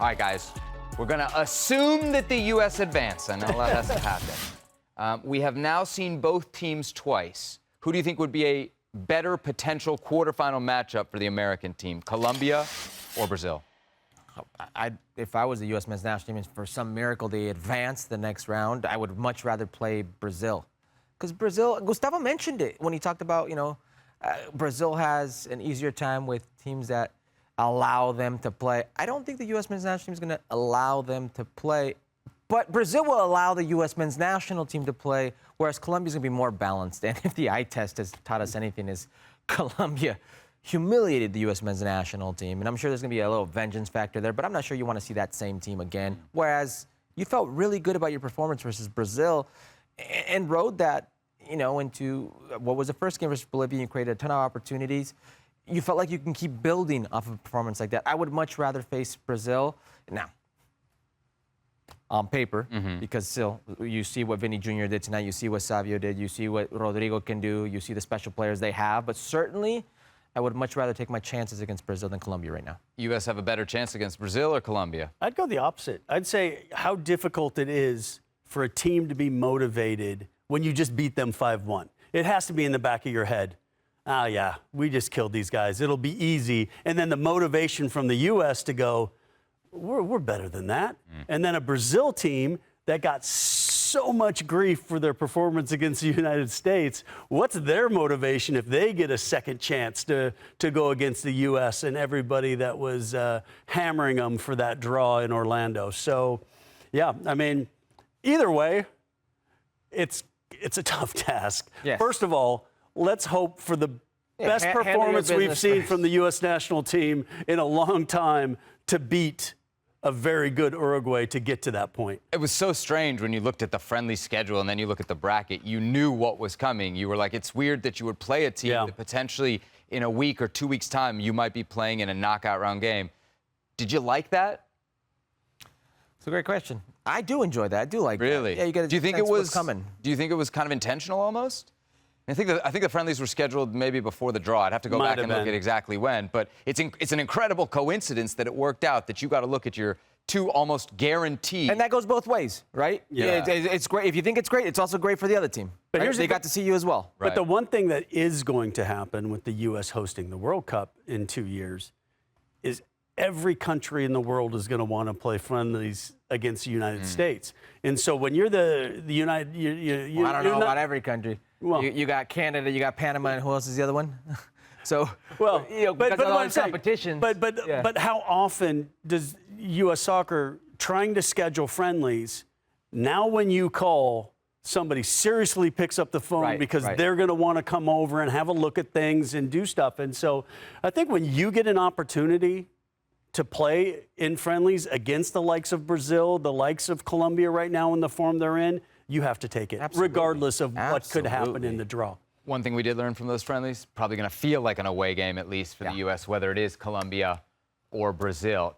All right, guys, we're going to assume that the U.S. advance. I know that hasn't happened. We have now seen both teams twice. Who do you think would be a better potential quarterfinal matchup for the American team, Colombia or Brazil? If I was the U.S. men's national team and for some miracle they advance the next round, I would much rather play Brazil. Because Brazil, Gustavo mentioned it when he talked about, Brazil has an easier time with teams that allow them to play. I don't think the U.S. men's national team is going to allow them to play, but Brazil will allow the U.S. men's national team to play, whereas Colombia's going to be more balanced. And if the eye test has taught us anything, is Colombia humiliated the U.S. men's national team. And I'm sure there's going to be a little vengeance factor there, but I'm not sure you want to see that same team again. Whereas you felt really good about your performance versus Brazil and rode that, into what was the first game versus Bolivia. You created a ton of opportunities. You felt like you can keep building off of a performance like that. I would much rather face Brazil now on paper, because still you see what Vinny Jr. did tonight. You see what Savio did. You see what Rodrigo can do. You see the special players they have. But certainly, I would much rather take my chances against Brazil than Colombia right now. U.S. have a better chance against Brazil or Colombia? I'd go the opposite. I'd say how difficult it is for a team to be motivated when you just beat them 5-1. It has to be in the back of your head. Oh, yeah, we just killed these guys. It'll be easy. And then the motivation from the U.S. to go, we're better than that. And then a Brazil team that got so much grief for their performance against the United States. What's their motivation if they get a second chance to go against the U.S. and everybody that was hammering them for that draw in Orlando? So, yeah, I mean, either way, it's a tough task. Yes. First of all, let's hope for the best performance we've seen from the U.S. national team in a long time to beat a very good Uruguay to get to that point. It was so strange when you looked at the friendly schedule and then you look at the bracket. You knew what was coming. You were like, it's weird that you would play a team that potentially in a week or 2 weeks' time you might be playing in a knockout round game. Did you like that? It's a great question. I do enjoy that. I do like really? that. Yeah, you got to sense what's coming. Do you think it was kind of intentional almost? I think the friendlies were scheduled maybe before the draw. I'd have to go back and look at exactly when. But it's an incredible coincidence that it worked out, that you got to look at your two almost guaranteed. And that goes both ways, right? Yeah. It's great. If you think it's great, it's also great for the other team. But right? They got to see you as well. Right. But the one thing that is going to happen with the U.S. hosting the World Cup in 2 years is every country in the world is going to want to play friendlies against the United States. And so when you're the United... I don't know about every country. Well, you got Canada, you got Panama, and who else is the other one? So, well, because of all these competitions. But how often does U.S. soccer, trying to schedule friendlies, now when you call, somebody seriously picks up the phone because they're going to want to come over and have a look at things and do stuff. And so I think when you get an opportunity to play in friendlies against the likes of Brazil, the likes of Colombia right now in the form they're in, you have to take it, regardless of what could happen in the draw. One thing we did learn from those friendlies, probably going to feel like an away game, at least for the U.S., whether it is Colombia or Brazil.